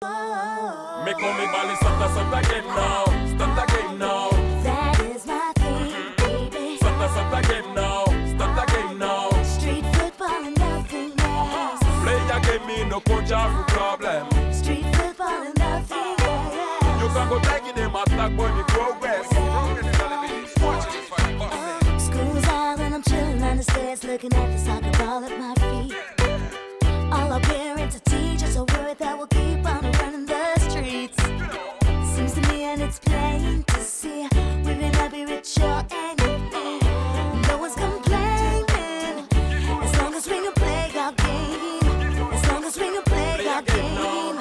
Make me balance start again now. Start again now. That is my thing, baby. Start again now. Start again now. Street football and nothing else. Play a game, me no coach for problem. Street football and nothing else. You can go take them attack when you progress. School's out and I'm chilling on the stairs, looking at the soccer ball at my feet. All our parents and teachers are worried that we'll keep on running the streets. Seems to me and it's plain to see we may not be rich or anything. No one's complaining as long as we can play our game. As long as we can play our game.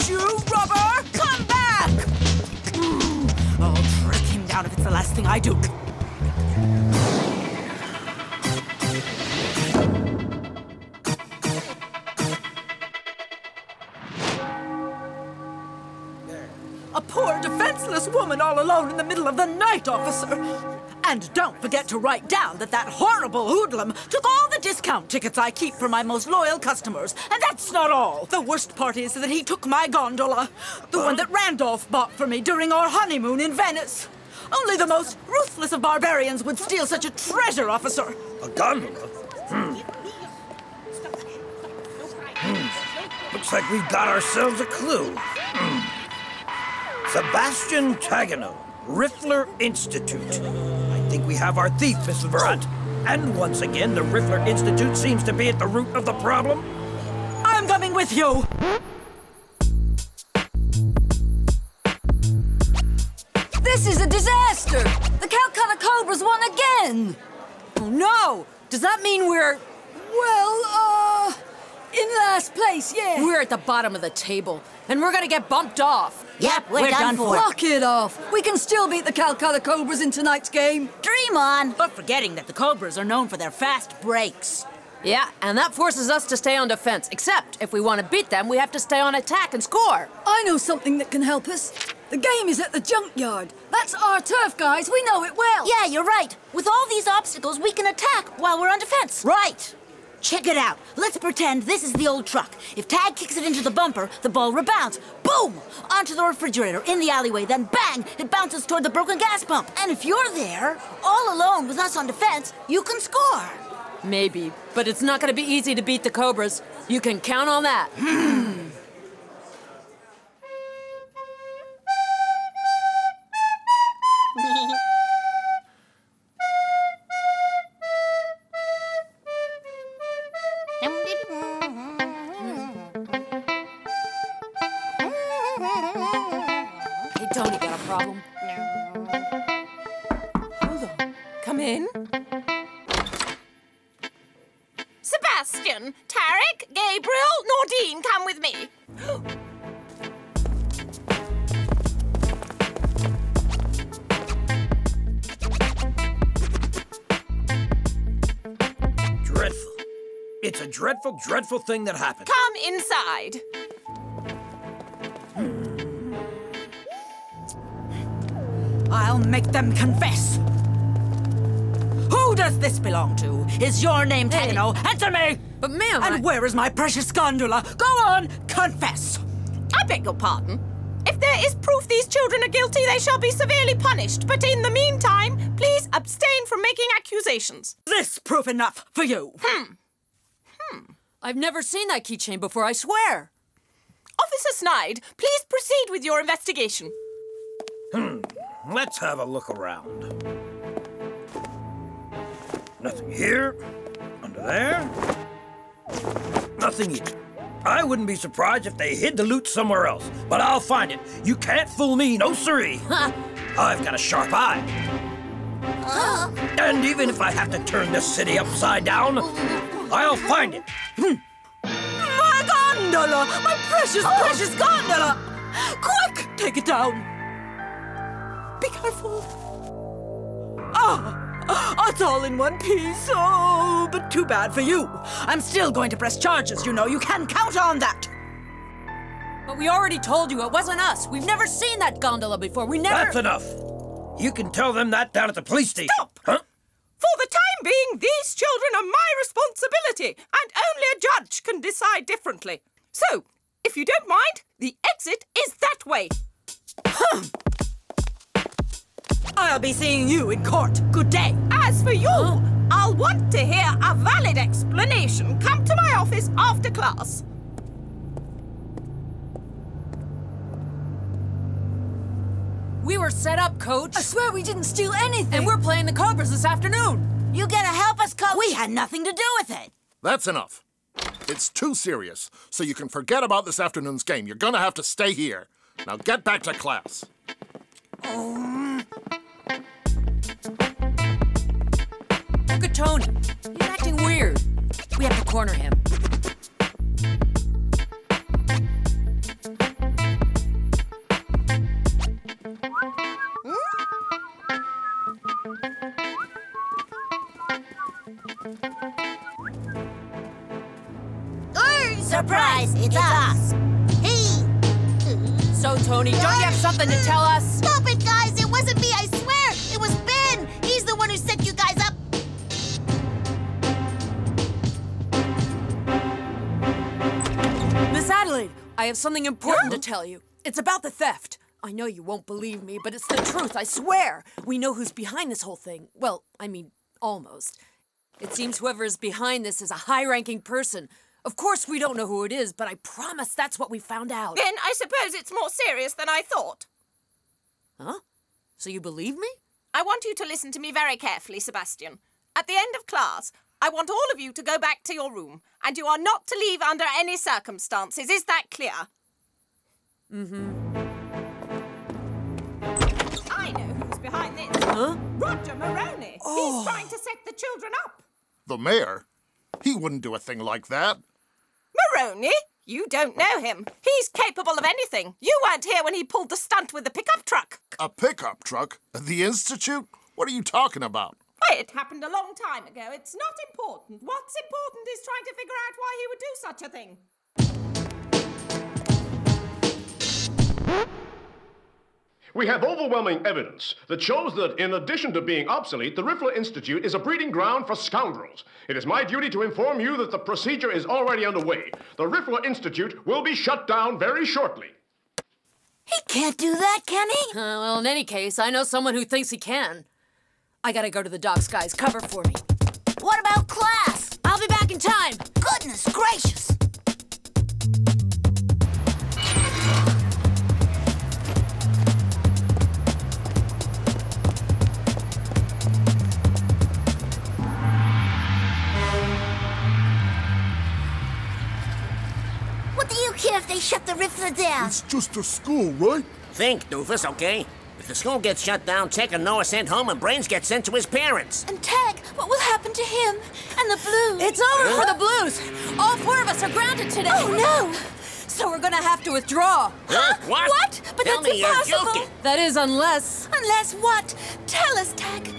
You, robber! Come back! I'll track him down if it's the last thing I do. A poor, defenseless woman all alone in the middle of the night, officer. And don't forget to write down that horrible hoodlum took all the discount tickets I keep for my most loyal customers. And that's not all. The worst part is that he took my gondola, the one that Randolph bought for me during our honeymoon in Venice. Only the most ruthless of barbarians would steal such a treasure, officer. A gondola? Looks like we've got ourselves a clue. Sebastian Tagano, Riffler Institute. I think we have our thief, Mrs. Verrat. And once again, the Riffler Institute seems to be at the root of the problem. I'm coming with you. This is a disaster! The Calcutta Cobra's won again! Oh no! Does that mean we're... Well, in last place, yeah. We're at the bottom of the table, and we're gonna get bumped off. Yep, we're done for. Knock it off! We can still beat the Calcutta Cobras in tonight's game. Dream on. But forgetting that the Cobras are known for their fast breaks. Yeah, and that forces us to stay on defense. Except, if we want to beat them, we have to stay on attack and score. I know something that can help us. The game is at the junkyard. That's our turf, guys. We know it well. Yeah, you're right. With all these obstacles, we can attack while we're on defense. Right. Check it out. Let's pretend this is the old truck. If Tag kicks it into the bumper, the ball rebounds. Boom! Onto the refrigerator in the alleyway. Then bang! It bounces toward the broken gas pump. And if you're there, all alone with us on defense, you can score. Maybe, but it's not gonna be easy to beat the Cobras. You can count on that. Hey, Tony, got a problem? Hold on. Come in. Sebastian, Tarek, Gabriel, Nordine, come with me. Dreadful. It's a dreadful, dreadful thing that happened. Come inside. I'll make them confess. Who does this belong to? Is your name Tagano? Answer me! But ma'am, And where is my precious gondola? Go on, confess! I beg your pardon. If there is proof these children are guilty, they shall be severely punished. But in the meantime, please abstain from making accusations. This proof enough for you. I've never seen that keychain before, I swear. Officer Snide, please proceed with your investigation. Let's have a look around. Nothing here. Under there. Nothing either. I wouldn't be surprised if they hid the loot somewhere else, but I'll find it. You can't fool me, no siree. I've got a sharp eye. And even if I have to turn this city upside down, I'll find it. My gondola! My precious, precious gondola! Quick, take it down. Be careful. Ah, It's all in one piece. Oh, but too bad for you. I'm still going to press charges, you know. You can count on that. But we already told you it wasn't us. We've never seen that gondola before. We never... That's enough. You can tell them that down at the police station. Stop! Huh? For the time being, these children are my responsibility, and only a judge can decide differently. So, if you don't mind, the exit is that way. I'll be seeing you in court. Good day. As for you, I'll want to hear a valid explanation. Come to my office after class. We were set up, Coach. I swear we didn't steal anything. And we're playing the Cobras this afternoon. You gotta help us, Coach. We had nothing to do with it. That's enough. It's too serious, so you can forget about this afternoon's game. You're gonna have to stay here. Now get back to class. Look at Tony. He's acting weird. We have to corner him. Surprise! It's us. Hey! So, Tony, don't you have something to tell us? Stop it, guys! It wasn't me, I swear! It was Ben! He's the one who set you guys up! Miss Adelaide, I have something important to tell you. It's about the theft. I know you won't believe me, but it's the truth, I swear. We know who's behind this whole thing. Well, I mean, almost. It seems whoever is behind this is a high-ranking person. Of course, we don't know who it is, but I promise that's what we found out. Then I suppose it's more serious than I thought. Huh? So you believe me? I want you to listen to me very carefully, Sebastian. At the end of class, I want all of you to go back to your room, and you are not to leave under any circumstances. Is that clear? Mm-hmm. I know who's behind this. Huh? Roger Maroni. He's trying to set the children up. The mayor? He wouldn't do a thing like that. Maroni? You don't know him. He's capable of anything. You weren't here when he pulled the stunt with the pickup truck. A pickup truck? At the Institute? What are you talking about? Why, it happened a long time ago. It's not important. What's important is trying to figure out why he would do such a thing. We have overwhelming evidence that shows that, in addition to being obsolete, the Riffler Institute is a breeding ground for scoundrels. It is my duty to inform you that the procedure is already underway. The Riffler Institute will be shut down very shortly. He can't do that, can he? Well, in any case, I know someone who thinks he can. I gotta go to the docks, guys. Cover for me. What about class? I'll be back in time. Goodness gracious! What do you care if they shut the Riffler down? It's just a school, right? Think, doofus, okay? If the school gets shut down, Tech and Noah sent home and Brains get sent to his parents. And Tag, what will happen to him? And the Blues? It's over for the Blues. All 4 of us are grounded today. Oh, no! So we're gonna have to withdraw. Huh? What? What? But Tell that's me impossible! you're joking. That is, unless... Unless what? Tell us, Tag.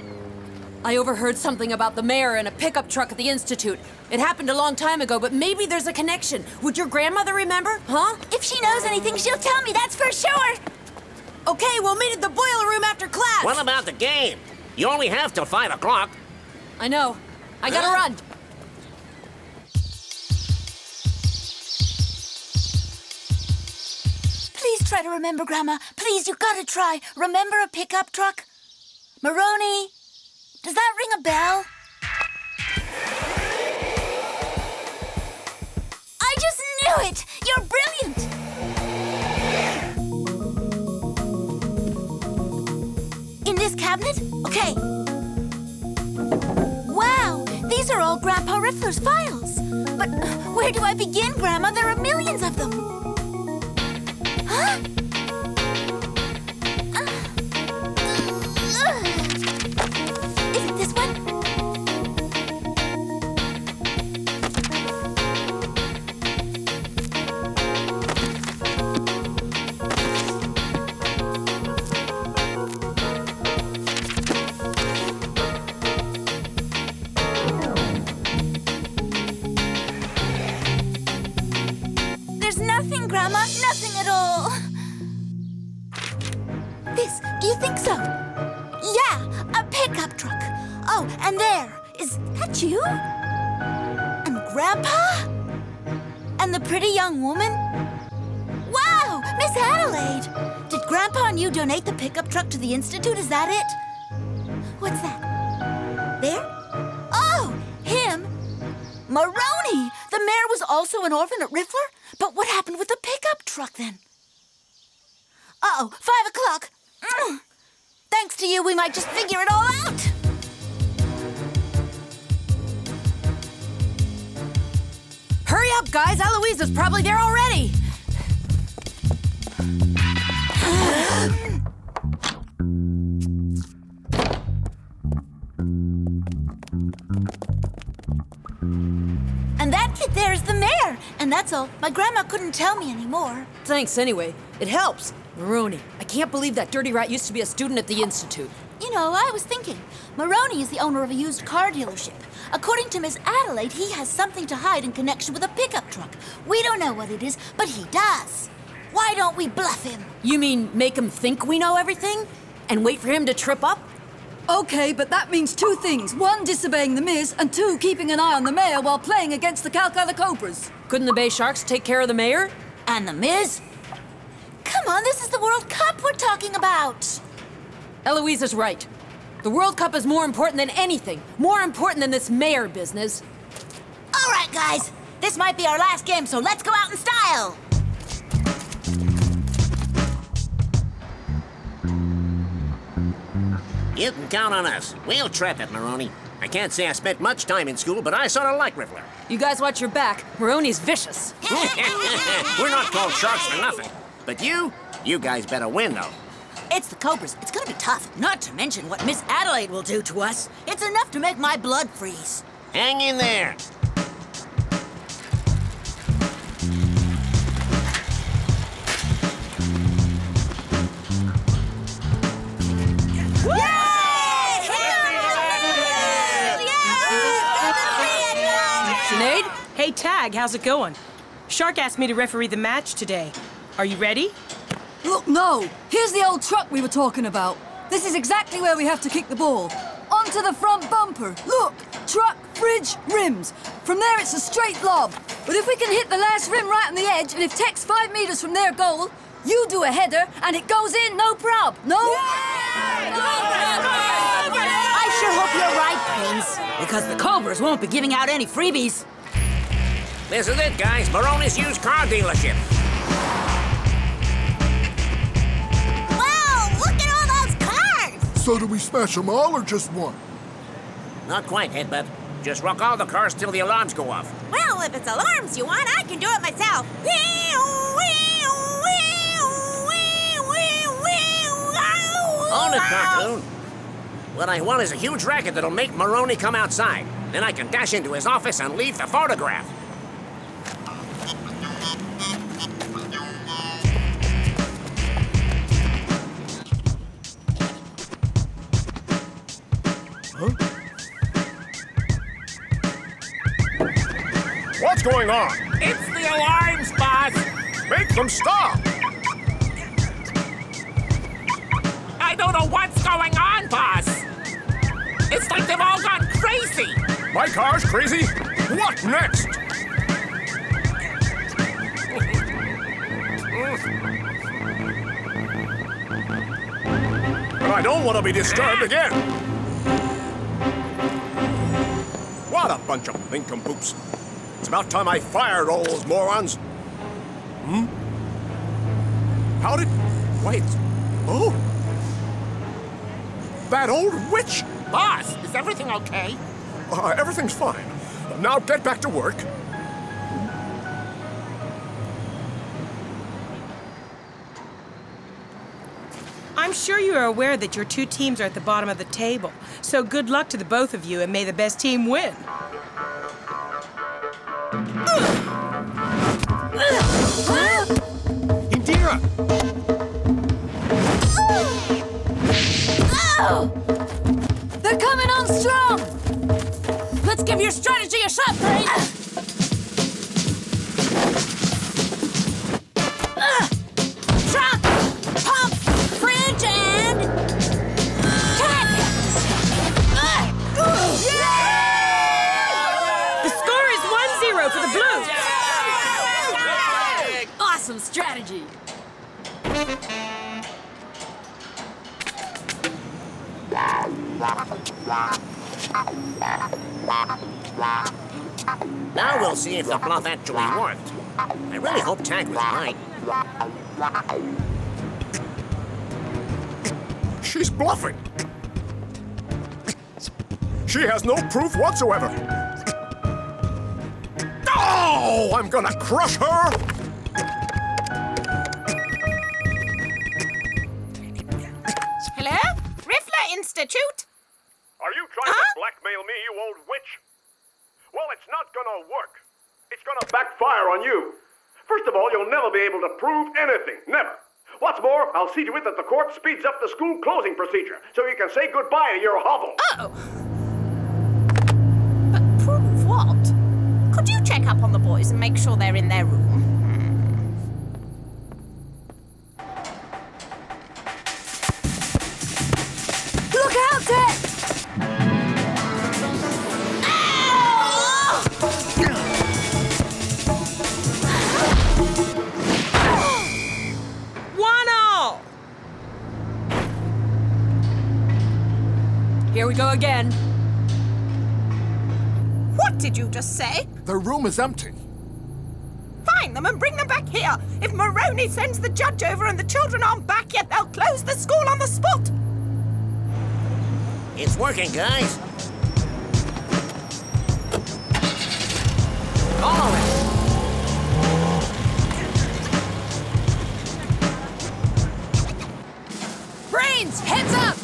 I overheard something about the mayor and a pickup truck at the Institute. It happened a long time ago, but maybe there's a connection. Would your grandmother remember? Huh? If she knows anything, she'll tell me, that's for sure! Okay, we'll meet at the boiler room after class. What about the game? You only have till 5 o'clock. I know. I gotta run. Please try to remember, Grandma. Please, you gotta try. Remember a pickup truck? Maroni, does that ring a bell? I just knew it! You're brilliant! In this cabinet? Okay. Wow, these are all Grandpa Riffler's files. But where do I begin, Grandma? There are millions of them. Huh? Is it this one? Nothing, Grandma. Nothing at all. This, do you think so? Yeah, a pickup truck. Oh, and there. Is that you? And Grandpa? And the pretty young woman? Wow, Miss Adelaide! Did Grandpa and you donate the pickup truck to the Institute? Is that it? What's that? There? Oh, him? Maroni! The mayor was also an orphan at Riffler? But what happened with the pickup truck then? Uh-oh, 5 o'clock. Thanks to you, we might just figure it all out. Hurry up, guys! Eloise is probably there already! And that kid there is the mayor. And that's all. My grandma couldn't tell me anymore. Thanks anyway. It helps. Maroni, I can't believe that dirty rat used to be a student at the Institute. You know, I was thinking, Maroni is the owner of a used car dealership. According to Miss Adelaide, he has something to hide in connection with a pickup truck. We don't know what it is, but he does. Why don't we bluff him? You mean make him think we know everything? And wait for him to trip up? Okay, but that means two things. One, disobeying the Miz, and two, keeping an eye on the mayor while playing against the Calcutta Cobras. Couldn't the Bay Sharks take care of the mayor? And the Miz? Come on, this is the World Cup we're talking about. Eloise is right. The World Cup is more important than anything. More important than this mayor business. All right, guys. This might be our last game, so let's go out in style. You can count on us. We'll trap it, Maroni. I can't say I spent much time in school, but I sort of like Riffler. You guys watch your back. Maroni's vicious. We're not called sharks for nothing. But you guys better win, though. It's the Cobras. It's gonna be tough. Not to mention what Miss Adelaide will do to us. It's enough to make my blood freeze. Hang in there. Sinead? Hey, Tag, how's it going? Shark asked me to referee the match today. Are you ready? Look, no. Here's the old truck we were talking about. This is exactly where we have to kick the ball. Onto the front bumper. Look, truck, bridge, rims. From there, it's a straight lob. But if we can hit the last rim right on the edge, and if Tech's 5 meters from their goal, you do a header, and it goes in, no prob. No? I sure hope you're right, Prince. Because the Cobras won't be giving out any freebies. This is it, guys. Maroni's used car dealership. Wow, look at all those cars! So do we smash them all or just one? Not quite, Headbutt. Just rock all the cars till the alarms go off. Well, if it's alarms you want, I can do it myself. Hold it, cartoon. What I want is a huge racket that'll make Maroni come outside. Then I can dash into his office and leave the photograph. What's going on? It's the alarms, boss! Make them stop! I don't know what's going on, boss! It's like they've all gone crazy! My car's crazy? What next? But I don't want to be disturbed again! What a bunch of nincompoops! It's about time I fired all those morons! How did... Wait... Oh! That old witch! Boss, is everything okay? Everything's fine. Now get back to work. I'm sure you are aware that your two teams are at the bottom of the table. So good luck to the both of you, and may the best team win. Indira! They're coming on strong! Let's give your strategy a shot, Brain! awesome strategy. Now we'll see if the bluff actually worked. I really hope Tag was right. She's bluffing. She has no proof whatsoever. Oh, I'm gonna crush her! Hello? Riffler Institute? Are you trying to blackmail me, you old witch? Well, it's not gonna work. It's gonna backfire on you. First of all, you'll never be able to prove anything. Never. What's more, I'll see to it that the court speeds up the school closing procedure so you can say goodbye to your hovel. Oh. But prove what? Could you check up on the boys and make sure they're in their room? Look out, Ted! Here we go again. What did you just say? The room is empty. Find them and bring them back here. If Maroni sends the judge over and the children aren't back yet, they'll close the school on the spot. It's working, guys. Follow it. Brains, heads up!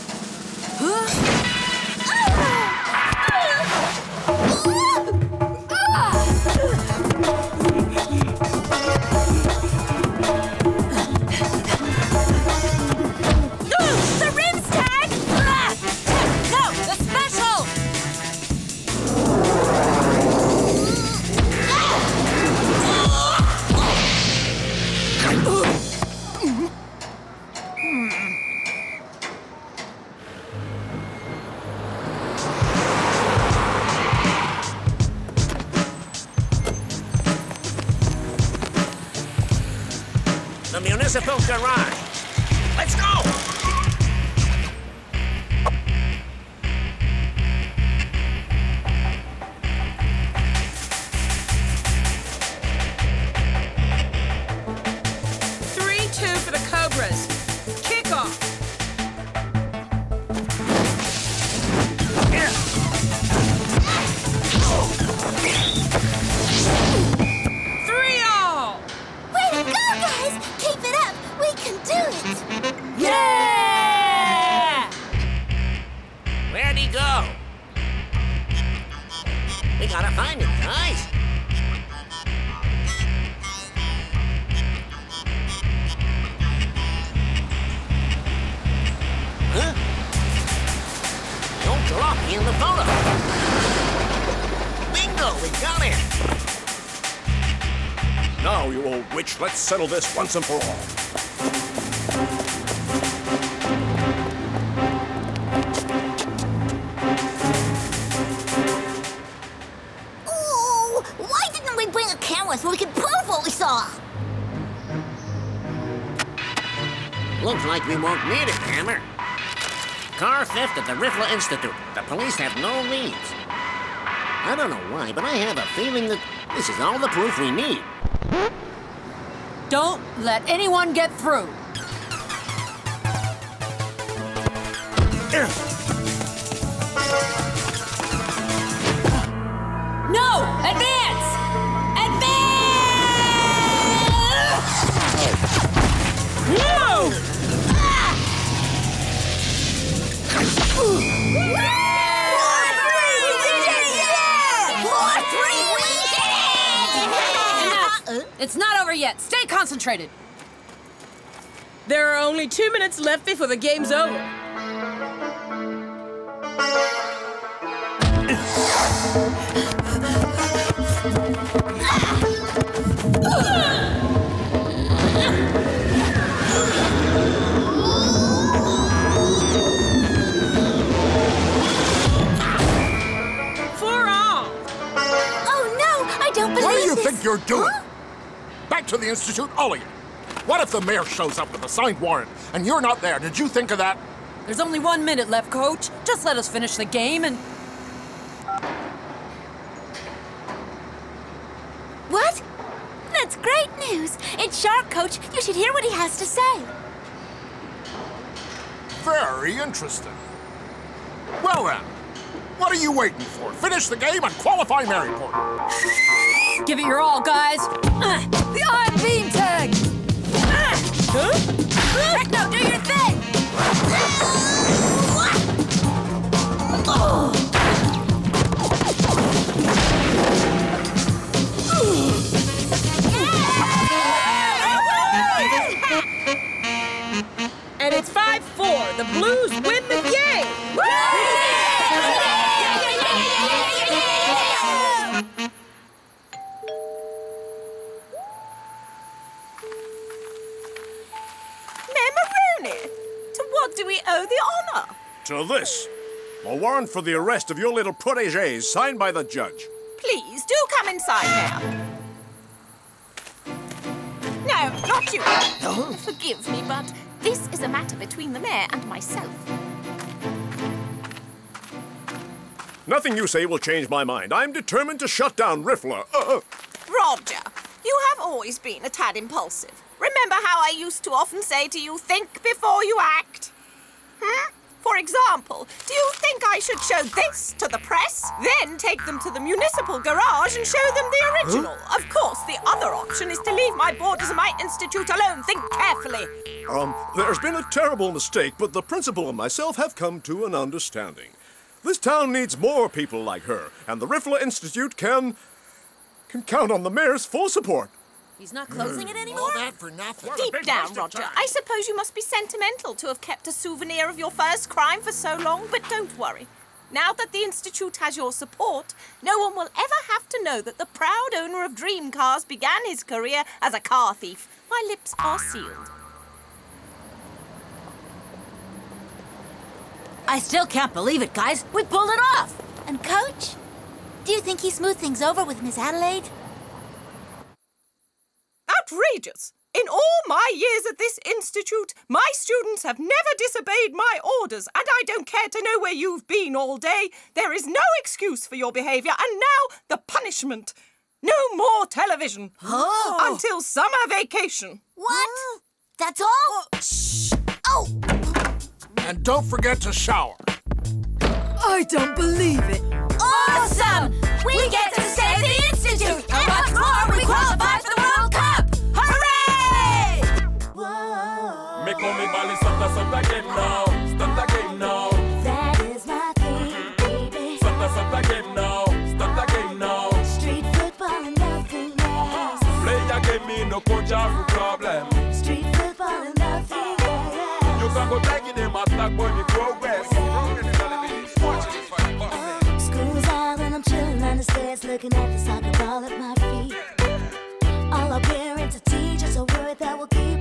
Huh? The municipal garage. Let's go! For the Cobras. Kick off. Three all. Way to go, guys! Keep it up. We can do it. Yeah! Where'd he go? We gotta find him, guys. Huh? Don't drop me in the photo. Bingo, we got him. Now, you old witch, let's settle this once and for all. Ooh, why didn't we bring a camera so we could prove what we saw? Looks like we won't need it, Hammer. Car theft at the Riffler Institute. The police have no leads. I don't know why, but I have a feeling that this is all the proof we need. Don't let anyone get through. No! Advance! Advance! No! It's not over yet. Stay concentrated. There are only 2 minutes left before the game's over. Oh no, I don't believe What do you this. think you're doing? Huh? Back to the Institute, all of you. What if the mayor shows up with a signed warrant and you're not there? Did you think of that? There's only 1 minute left, Coach. Just let us finish the game and... What? That's great news. It's sharp, Coach. You should hear what he has to say. Very interesting. Well then, what are you waiting for? Finish the game and qualify Maryport. Give it your all, guys. The iron beam tag! Techno, do your thing! And it's 5-4. The Blues win the game. Maroni, to what do we owe the honor? To this. A warrant for the arrest of your little protégés signed by the judge. Please, do come inside now. No, not you. Oh, forgive me, but this is a matter between the mayor and myself. Nothing you say will change my mind. I'm determined to shut down Riffler. Roger, you have always been a tad impulsive. Remember how I used to often say to you, think before you act? For example, do you think I should show this to the press, then take them to the municipal garage and show them the original? Of course, the other option is to leave my boarders and my institute alone. Think carefully. There's been a terrible mistake, but the principal and myself have come to an understanding. This town needs more people like her, and the Riffler Institute can count on the mayor's full support. He's not closing it anymore? All that for nothing. Deep down, Roger, I suppose you must be sentimental to have kept a souvenir of your first crime for so long, but don't worry. Now that the Institute has your support, no one will ever have to know that the proud owner of dream cars began his career as a car thief. My lips are sealed. I still can't believe it, guys. We pulled it off. And Coach, do you think he smoothed things over with Miss Adelaide? Outrageous! In all my years at this institute, my students have never disobeyed my orders, and I don't care to know where you've been all day. There is no excuse for your behaviour, and now the punishment. No more television. Until summer vacation. What? That's all? Shh! Oh! And don't forget to shower. I don't believe it. Awesome! We get to save the Institute! And what's more, we qualify for the World Cup! Hooray! Whoa. Me call me Bali, start the game now. Start the game now. That is my thing, baby. Start the game now. Start the game now. Street football and nothing else. Play your game, me no coach have a problem. Street football and nothing else. You can go taking them attack when you progress. School's out and I'm chilling on the stairs, looking at the soccer ball at my feet. All our parents are teachers, a word that will keep